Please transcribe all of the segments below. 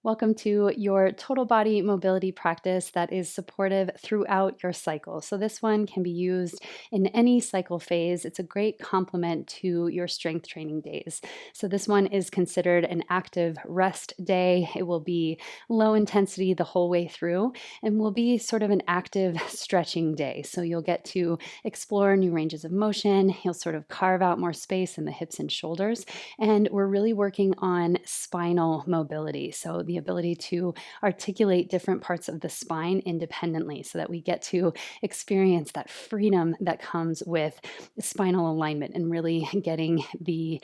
Welcome to your total body mobility practice that is supportive throughout your cycle. So, this one can be used in any cycle phase. It's a great complement to your strength training days. So, this one is considered an active rest day. It will be low intensity the whole way through and will be sort of an active stretching day. So, you'll get to explore new ranges of motion. You'll sort of carve out more space in the hips and shoulders. And we're really working on spinal mobility. So, the ability to articulate different parts of the spine independently so that we get to experience that freedom that comes with spinal alignment and really getting the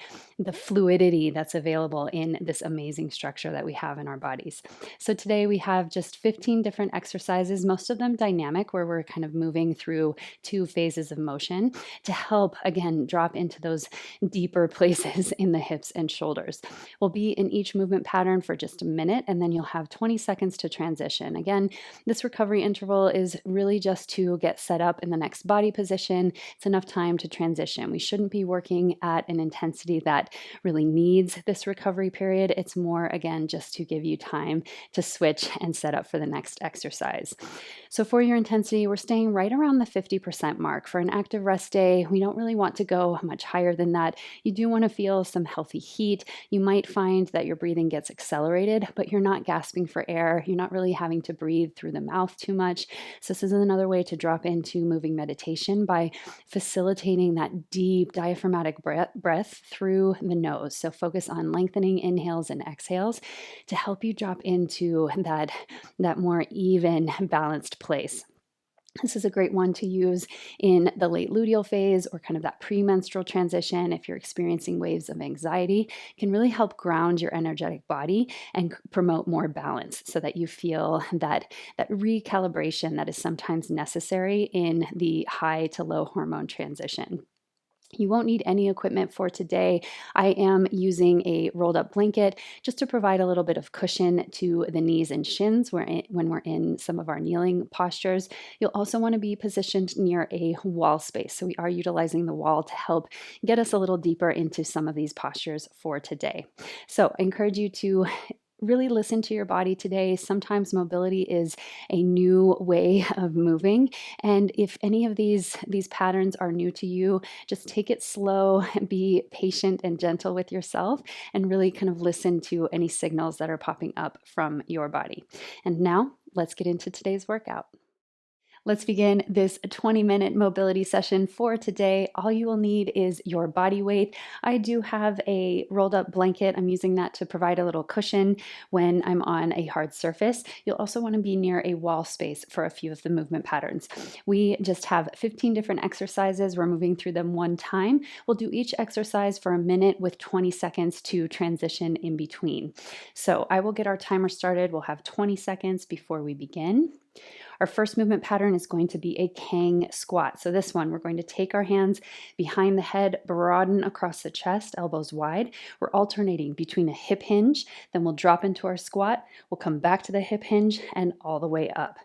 fluidity that's available in this amazing structure that we have in our bodies. So, today we have just 15 different exercises, most of them dynamic, where we're kind of moving through two phases of motion to help, again, drop into those deeper places in the hips and shoulders. We'll be in each movement pattern for just a minute, and then you'll have 20 seconds to transition. Again, this recovery interval is really just to get set up in the next body position. It's enough time to transition. We shouldn't be working at an intensity that really needs this recovery period. It's more, again, just to give you time to switch and set up for the next exercise. So for your intensity, we're staying right around the 50% mark. For an active rest day, we don't really want to go much higher than that. You do want to feel some healthy heat. You might find that your breathing gets accelerated, but you're not gasping for air. You're not really having to breathe through the mouth too much. So this is another way to drop into moving meditation by facilitating that deep diaphragmatic breath through the nose. So focus on lengthening inhales and exhales to help you drop into that more even, balanced place. This is a great one to use in the late luteal phase or kind of that premenstrual transition. If you're experiencing waves of anxiety, it can really help ground your energetic body and promote more balance so that you feel that recalibration that is sometimes necessary in the high to low hormone transition. You won't need any equipment for today. I am using a rolled up blanket just to provide a little bit of cushion to the knees and shins when we're in some of our kneeling postures. You'll also want to be positioned near a wall space. So we are utilizing the wall to help get us a little deeper into some of these postures for today. So I encourage you to really listen to your body today. Sometimes mobility is a new way of moving. And if any of these patterns are new to you, just take it slow, be patient and gentle with yourself, and really kind of listen to any signals that are popping up from your body. And now let's get into today's workout. Let's begin this 20-minute mobility session for today. All you will need is your body weight. I do have a rolled up blanket. I'm using that to provide a little cushion when I'm on a hard surface. You'll also want to be near a wall space for a few of the movement patterns. We just have 15 different exercises. We're moving through them one time. We'll do each exercise for a minute with 20 seconds to transition in between. So I will get our timer started. We'll have 20 seconds before we begin. Our first movement pattern is going to be a Kang squat. So this one, we're going to take our hands behind the head, broaden across the chest, elbows wide. We're alternating between a hip hinge, then we'll drop into our squat. We'll come back to the hip hinge and all the way up.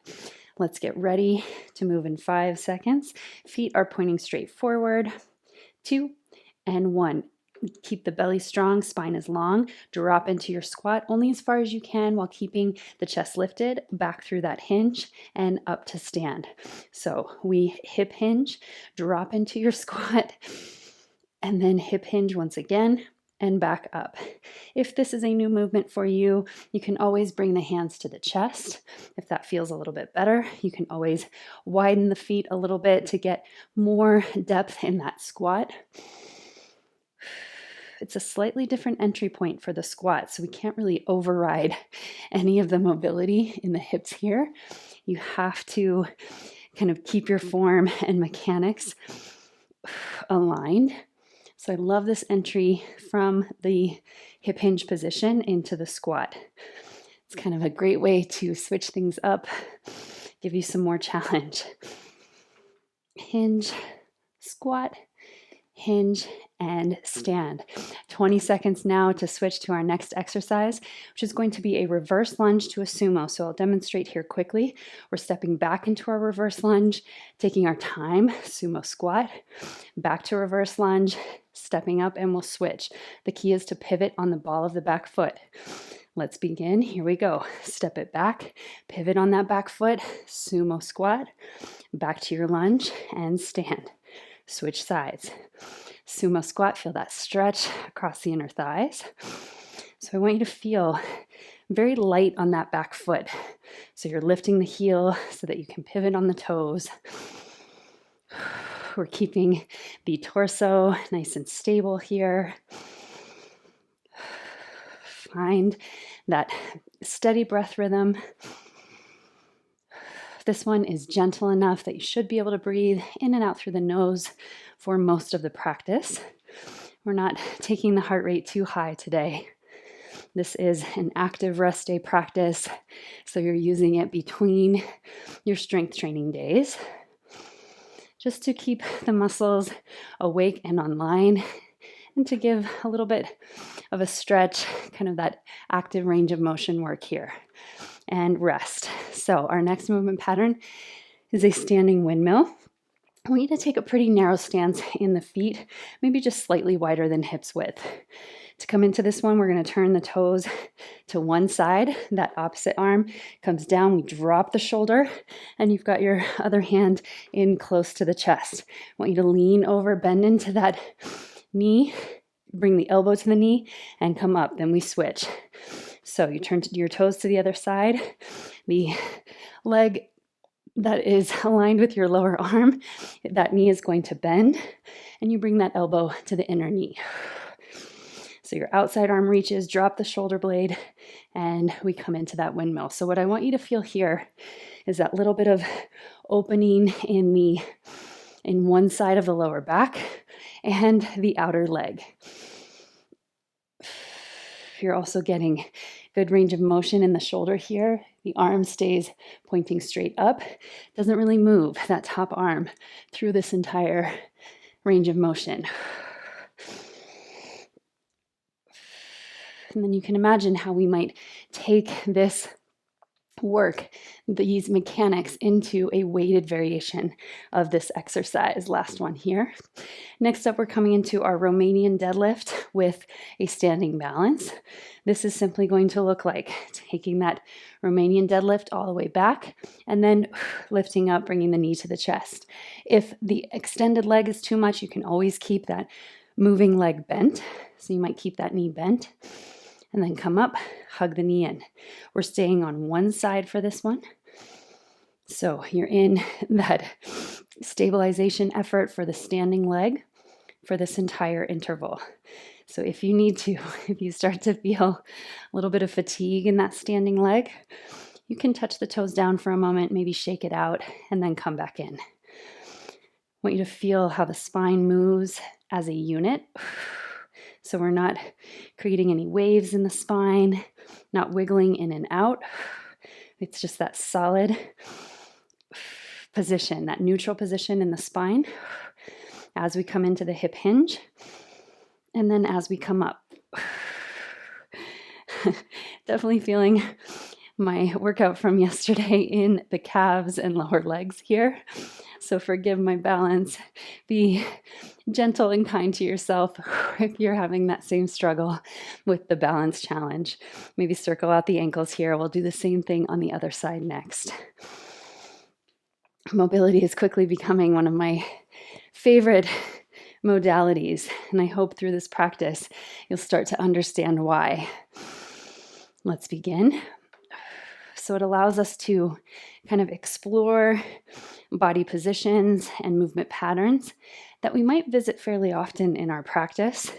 Let's get ready to move in 5 seconds. Feet are pointing straight forward. 2 and 1. Keep the belly strong, spine is long. Drop into your squat only as far as you can while keeping the chest lifted, back through that hinge and up to stand. So we hip hinge, drop into your squat, and then hip hinge once again and back up. If this is a new movement for you, you can always bring the hands to the chest. If that feels a little bit better, you can always widen the feet a little bit to get more depth in that squat. It's a slightly different entry point for the squat, so we can't really override any of the mobility in the hips here. You have to kind of keep your form and mechanics aligned. So I love this entry from the hip hinge position into the squat. It's kind of a great way to switch things up, give you some more challenge. Hinge, squat, hinge, and stand. 20 seconds now to switch to our next exercise, which is going to be a reverse lunge to a sumo. So I'll demonstrate here quickly. We're stepping back into our reverse lunge, taking our time, sumo squat, back to reverse lunge, stepping up, and we'll switch. The key is to pivot on the ball of the back foot. Let's begin. Here we go. Step it back, pivot on that back foot, sumo squat, back to your lunge, and stand. Switch sides. Sumo squat, feel that stretch across the inner thighs. So I want you to feel very light on that back foot. So you're lifting the heel so that you can pivot on the toes. We're keeping the torso nice and stable here. Find that steady breath rhythm. This one is gentle enough that you should be able to breathe in and out through the nose for most of the practice. We're not taking the heart rate too high today. This is an active rest day practice, so you're using it between your strength training days, just to keep the muscles awake and online, and to give a little bit of a stretch, kind of that active range of motion work here, and rest. So our next movement pattern is a standing windmill. I want you to take a pretty narrow stance in the feet, maybe just slightly wider than hips width. To come into this one, we're going to turn the toes to one side. That opposite arm comes down. We drop the shoulder, and you've got your other hand in close to the chest. I want you to lean over, bend into that knee, bring the elbow to the knee, and come up. Then we switch. So you turn your toes to the other side. The leg that is aligned with your lower arm, that knee is going to bend, and you bring that elbow to the inner knee. So your outside arm reaches, drop the shoulder blade, and we come into that windmill. So what I want you to feel here is that little bit of opening in one side of the lower back and the outer leg. You're also getting good range of motion in the shoulder here. The arm stays pointing straight up. Doesn't really move, that top arm, through this entire range of motion. And then you can imagine how we might take this work, these mechanics, into a weighted variation of this exercise. Last one here. Next up, we're coming into our Romanian deadlift with a standing balance. This is simply going to look like taking that Romanian deadlift all the way back and then lifting up, bringing the knee to the chest. If the extended leg is too much, you can always keep that moving leg bent. So you might keep that knee bent and then come up, hug the knee in. We're staying on one side for this one. So you're in that stabilization effort for the standing leg for this entire interval. So if you need to, if you start to feel a little bit of fatigue in that standing leg, you can touch the toes down for a moment, maybe shake it out, and then come back in. I want you to feel how the spine moves as a unit. So we're not creating any waves in the spine, not wiggling in and out. It's just that solid position, that neutral position in the spine as we come into the hip hinge, and then as we come up. Definitely feeling my workout from yesterday in the calves and lower legs here. So forgive my balance. Be gentle and kind to yourself if you're having that same struggle with the balance challenge. Maybe circle out the ankles here. We'll do the same thing on the other side next. Mobility is quickly becoming one of my favorite modalities, and I hope through this practice you'll start to understand why. Let's begin. So it allows us to kind of explore body positions and movement patterns that we might visit fairly often in our practice,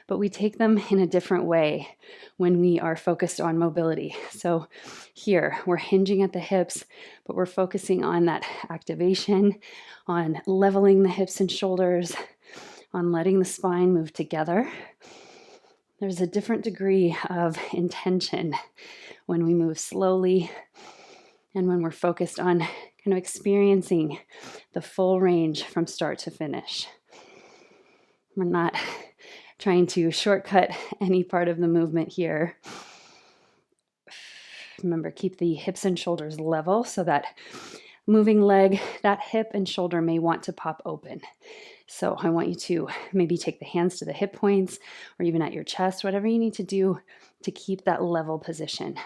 but we take them in a different way when we are focused on mobility. So here, we're hinging at the hips, but we're focusing on that activation, on leveling the hips and shoulders, on letting the spine move together. There's a different degree of intention when we move slowly and when we're focused on kind of experiencing the full range from start to finish. We're not trying to shortcut any part of the movement here. Remember, keep the hips and shoulders level so that moving leg, that hip and shoulder may want to pop open. So I want you to maybe take the hands to the hip points or even at your chest, whatever you need to do to keep that level position.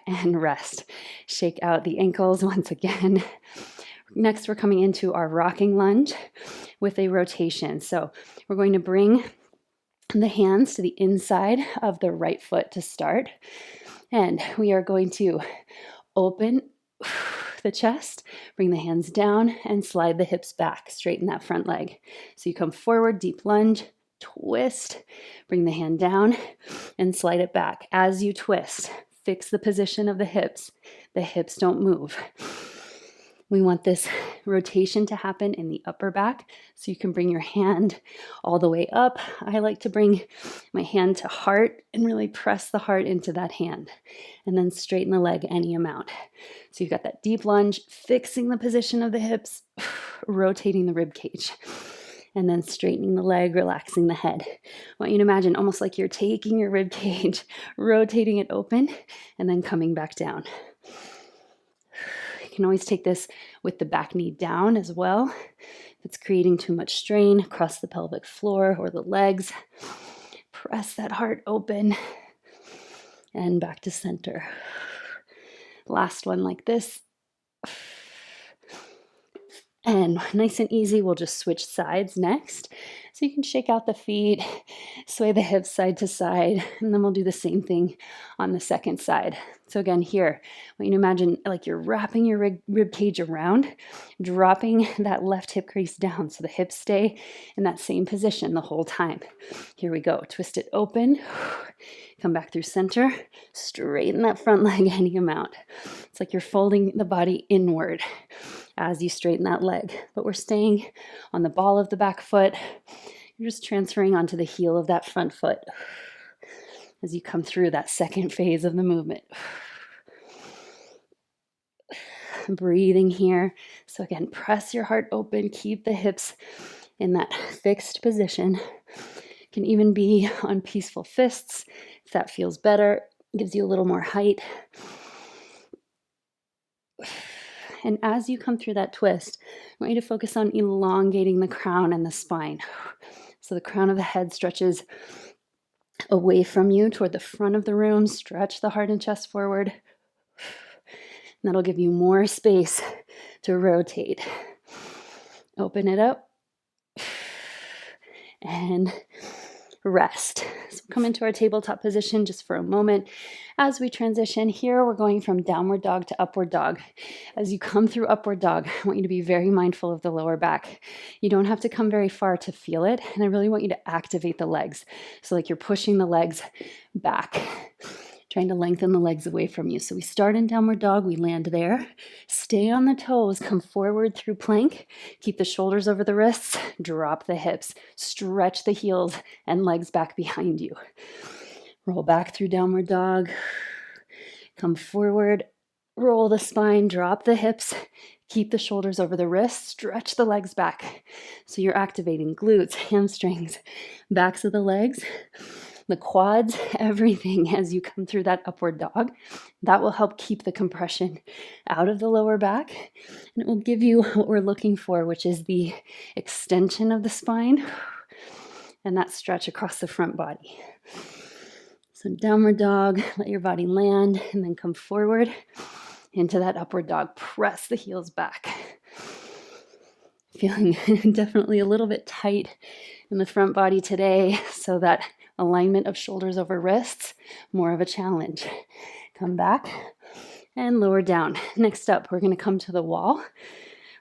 And rest. Shake out the ankles once again. Next, we're coming into our rocking lunge with a rotation. So we're going to bring the hands to the inside of the right foot to start. And we are going to open the chest, bring the hands down, and slide the hips back, straighten that front leg. So you come forward, deep lunge, twist, bring the hand down, and slide it back. As you twist, fix the position of the hips. The hips don't move. We want this rotation to happen in the upper back, so you can bring your hand all the way up. I like to bring my hand to heart and really press the heart into that hand, and then straighten the leg any amount. So you've got that deep lunge, fixing the position of the hips, rotating the rib cage, and then straightening the leg, relaxing the head. I want you to imagine almost like you're taking your rib cage, rotating it open, and then coming back down. You can always take this with the back knee down as well. If it's creating too much strain across the pelvic floor or the legs, press that heart open and back to center. Last one like this. And nice and easy, we'll just switch sides next. So you can shake out the feet, sway the hips side to side, and then we'll do the same thing on the second side. So again, here, I want you to imagine like you're wrapping your rib cage around, dropping that left hip crease down so the hips stay in that same position the whole time. Here we go. Twist it open, come back through center, straighten that front leg any amount. It's like you're folding the body inward as you straighten that leg, but we're staying on the ball of the back foot. You're just transferring onto the heel of that front foot as you come through that second phase of the movement. Breathing here. So again, press your heart open, keep the hips in that fixed position. It can even be on peaceful fists if that feels better, gives you a little more height. And as you come through that twist, I want you to focus on elongating the crown and the spine. So the crown of the head stretches away from you toward the front of the room. Stretch the heart and chest forward. And that'll give you more space to rotate. Open it up. And rest. So come into our tabletop position just for a moment. As we transition here, we're going from downward dog to upward dog. As you come through upward dog, I want you to be very mindful of the lower back. You don't have to come very far to feel it, and I really want you to activate the legs. So like you're pushing the legs back, trying to lengthen the legs away from you. So we start in downward dog, we land there. Stay on the toes, come forward through plank. Keep the shoulders over the wrists, drop the hips, stretch the heels and legs back behind you. Roll back through downward dog. Come forward, roll the spine, drop the hips, keep the shoulders over the wrists, stretch the legs back. So you're activating glutes, hamstrings, backs of the legs, the quads, everything as you come through that upward dog. That will help keep the compression out of the lower back, and it will give you what we're looking for, which is the extension of the spine and that stretch across the front body. So downward dog, let your body land, and then come forward into that upward dog. Press the heels back. Feeling definitely a little bit tight in the front body today, so that alignment of shoulders over wrists, more of a challenge. Come back and lower down. Next up, we're going to come to the wall.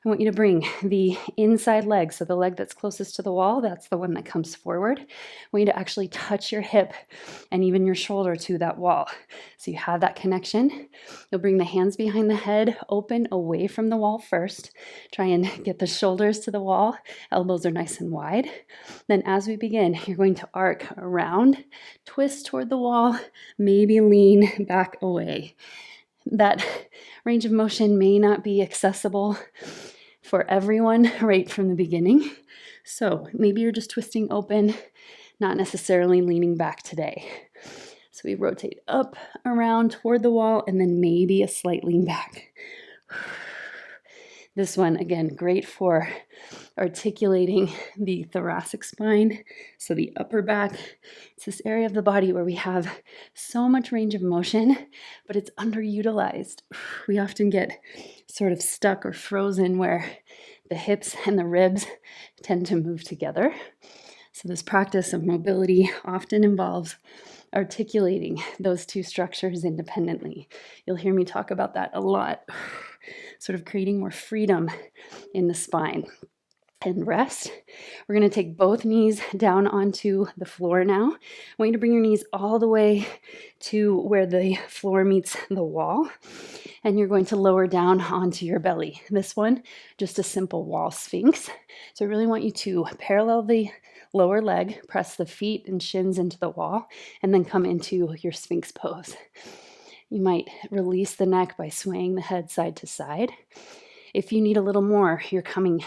I want you to bring the inside leg, so the leg that's closest to the wall, that's the one that comes forward. I want you to actually touch your hip and even your shoulder to that wall. So you have that connection. You'll bring the hands behind the head, open away from the wall first. Try and get the shoulders to the wall. Elbows are nice and wide. Then as we begin, you're going to arc around, twist toward the wall, maybe lean back away. That range of motion may not be accessible for everyone right from the beginning. So maybe you're just twisting open, not necessarily leaning back today. So we rotate up, around, toward the wall, and then maybe a slight lean back. This one, again, great for articulating the thoracic spine, so the upper back. It's this area of the body where we have so much range of motion, but it's underutilized. We often get sort of stuck or frozen where the hips and the ribs tend to move together. So this practice of mobility often involves articulating those two structures independently. You'll hear me talk about that a lot, sort of creating more freedom in the spine. And rest. We're going to take both knees down onto the floor now. I want you to bring your knees all the way to where the floor meets the wall. And you're going to lower down onto your belly. This one, just a simple wall sphinx. So I really want you to parallel the lower leg, press the feet and shins into the wall, and then come into your sphinx pose. You might release the neck by swaying the head side to side. If you need a little more, you're coming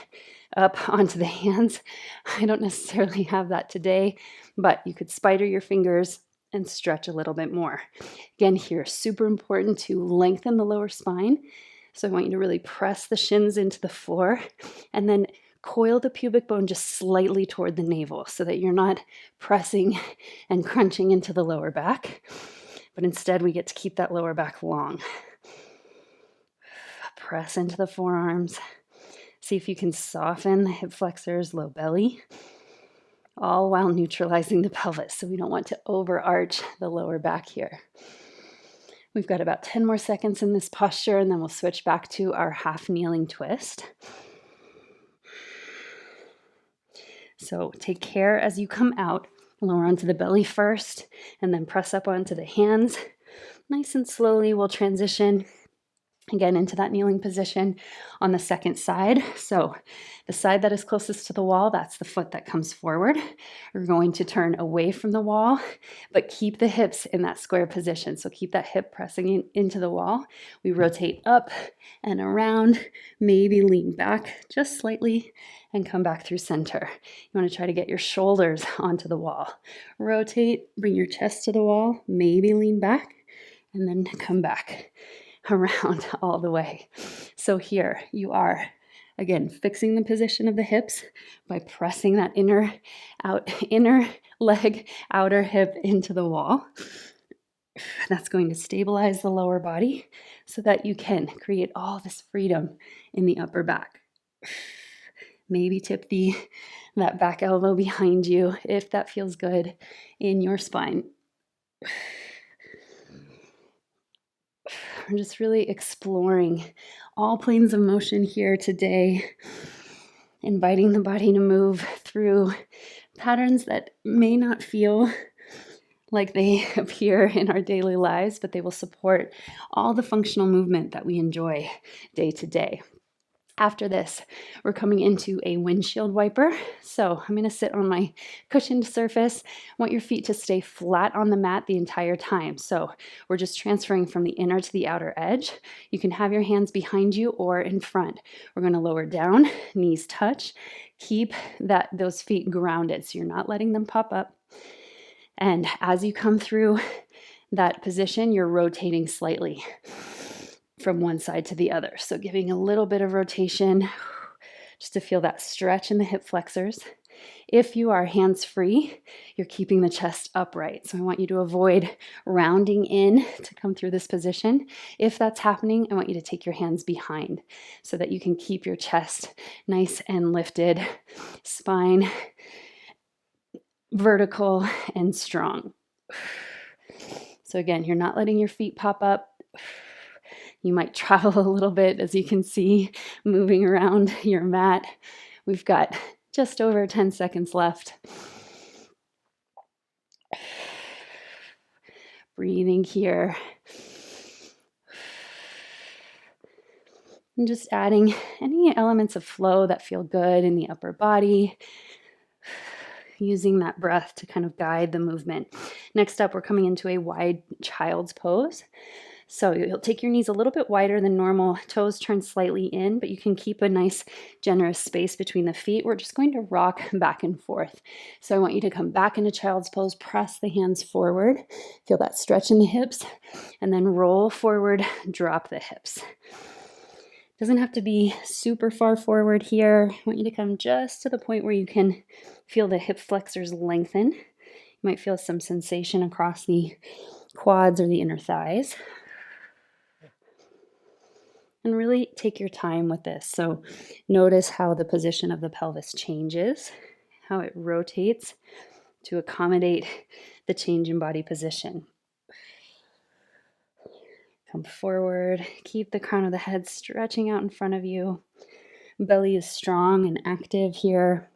up onto the hands. I don't necessarily have that today, but you could spider your fingers and stretch a little bit more. Again, here, super important to lengthen the lower spine. So I want you to really press the shins into the floor and then coil the pubic bone just slightly toward the navel so that you're not pressing and crunching into the lower back, but instead we get to keep that lower back long. Press into the forearms. See if you can soften the hip flexors, low belly, all while neutralizing the pelvis. So we don't want to overarch the lower back here. We've got about 10 more seconds in this posture, and then we'll switch back to our half kneeling twist. So take care as you come out. Lower onto the belly first, and then press up onto the hands. Nice and slowly we'll transition again into that kneeling position on the second side. So the side that is closest to the wall, that's the foot that comes forward. We're going to turn away from the wall, but keep the hips in that square position. So keep that hip pressing into the wall. We rotate up and around, maybe lean back just slightly and come back through center. You want to try to get your shoulders onto the wall. Rotate, bring your chest to the wall, maybe lean back, and then come back around all the way. So here you are, again, fixing the position of the hips by pressing that inner leg, outer hip into the wall. That's going to stabilize the lower body so that you can create all this freedom in the upper back. Maybe tip that back elbow behind you if that feels good in your spine. We're just really exploring all planes of motion here today, inviting the body to move through patterns that may not feel like they appear in our daily lives, but they will support all the functional movement that we enjoy day to day. After this, we're coming into a windshield wiper. So I'm going to sit on my cushioned surface. I want your feet to stay flat on the mat the entire time. So we're just transferring from the inner to the outer edge. You can have your hands behind you or in front. We're going to lower down, knees touch. Keep those feet grounded so you're not letting them pop up. And as you come through that position, you're rotating slightly from one side to the other. So giving a little bit of rotation just to feel that stretch in the hip flexors. If you are hands-free, you're keeping the chest upright. So I want you to avoid rounding in to come through this position. If that's happening, I want you to take your hands behind so that you can keep your chest nice and lifted, spine vertical and strong. So again, you're not letting your feet pop up. You might travel a little bit, as you can see, moving around your mat. We've got just over 10 seconds left. Breathing here. And just adding any elements of flow that feel good in the upper body. Using that breath to kind of guide the movement. Next up, we're coming into a wide child's pose. So you'll take your knees a little bit wider than normal, toes turn slightly in, but you can keep a nice generous space between the feet. We're just going to rock back and forth. So I want you to come back into child's pose, press the hands forward, feel that stretch in the hips, and then roll forward, drop the hips. Doesn't have to be super far forward here. I want you to come just to the point where you can feel the hip flexors lengthen. You might feel some sensation across the quads or the inner thighs. And really take your time with this. So notice how the position of the pelvis changes, how it rotates to accommodate the change in body position. Come forward, keep the crown of the head stretching out in front of you. Belly is strong and active here.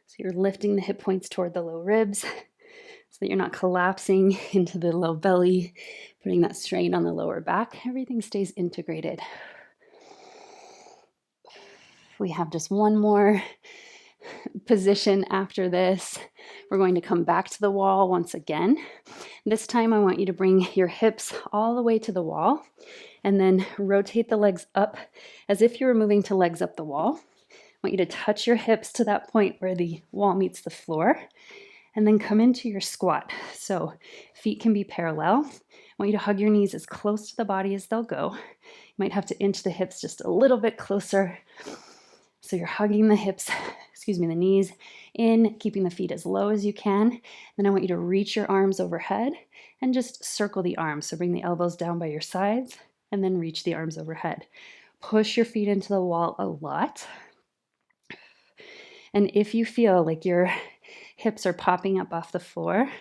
So you're lifting the hip points toward the low ribs so that you're not collapsing into the low belly, putting that strain on the lower back. Everything stays integrated. We have just one more position after this. We're going to come back to the wall once again. This time I want you to bring your hips all the way to the wall and then rotate the legs up as if you were moving to legs up the wall. I want you to touch your hips to that point where the wall meets the floor and then come into your squat. So feet can be parallel. I want you to hug your knees as close to the body as they'll go. You might have to inch the hips just a little bit closer. So you're hugging the hips, the knees in, keeping the feet as low as you can. Then I want you to reach your arms overhead and just circle the arms. So bring the elbows down by your sides and then reach the arms overhead. Push your feet into the wall a lot. And if you feel like your hips are popping up off the floor, I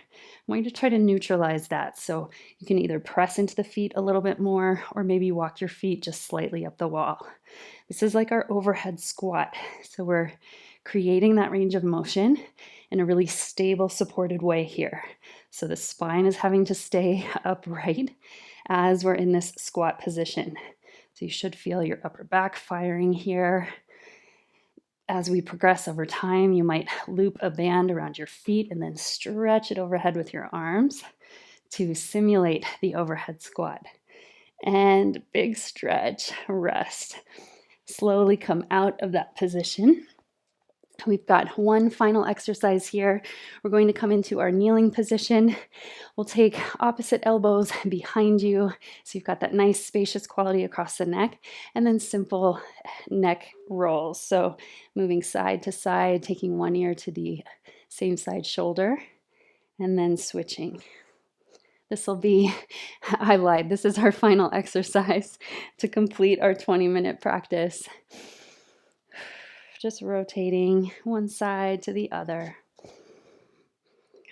want you to try to neutralize that. So you can either press into the feet a little bit more or maybe walk your feet just slightly up the wall. This is like our overhead squat. So we're creating that range of motion in a really stable, supported way here. So the spine is having to stay upright as we're in this squat position. So you should feel your upper back firing here. As we progress over time, you might loop a band around your feet and then stretch it overhead with your arms to simulate the overhead squat. And big stretch, rest. Slowly come out of that position. We've got one final exercise here. We're going to come into our kneeling position. We'll take opposite elbows behind you. So you've got that nice spacious quality across the neck, and then simple neck rolls. So moving side to side, taking one ear to the same side shoulder, and then switching. This will be, I lied, this is our final exercise to complete our 20-minute practice. Just rotating one side to the other.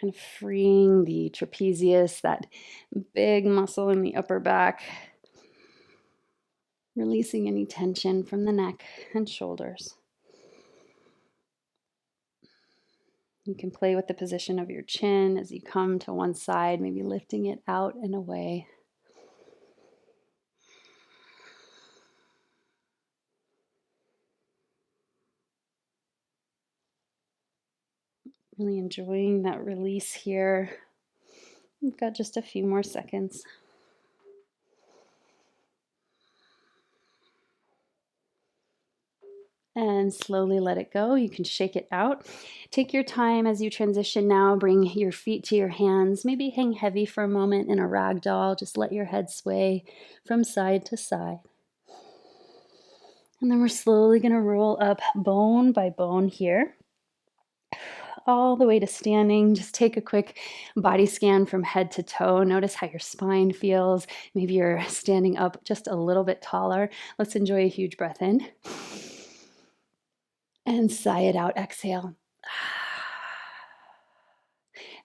Kind of freeing the trapezius, that big muscle in the upper back. Releasing any tension from the neck and shoulders. You can play with the position of your chin as you come to one side, maybe lifting it out and away. Really enjoying that release here. We've got just a few more seconds. And slowly let it go. You can shake it out. Take your time as you transition now. Bring your feet to your hands. Maybe hang heavy for a moment in a rag doll. Just let your head sway from side to side. And then we're slowly going to roll up bone by bone here, all the way to standing. Just take a quick body scan from head to toe. Notice how your spine feels. Maybe you're standing up just a little bit taller. Let's enjoy a huge breath in. And sigh it out, exhale.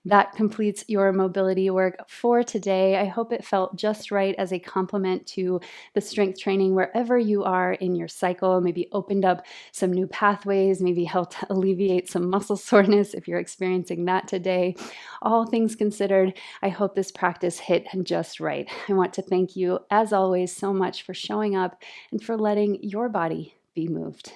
That completes your mobility work for today. I hope it felt just right as a complement to the strength training wherever you are in your cycle. Maybe opened up some new pathways, maybe helped alleviate some muscle soreness if you're experiencing that today. All things considered, I hope this practice hit just right. I want to thank you, as always, so much for showing up and for letting your body be moved.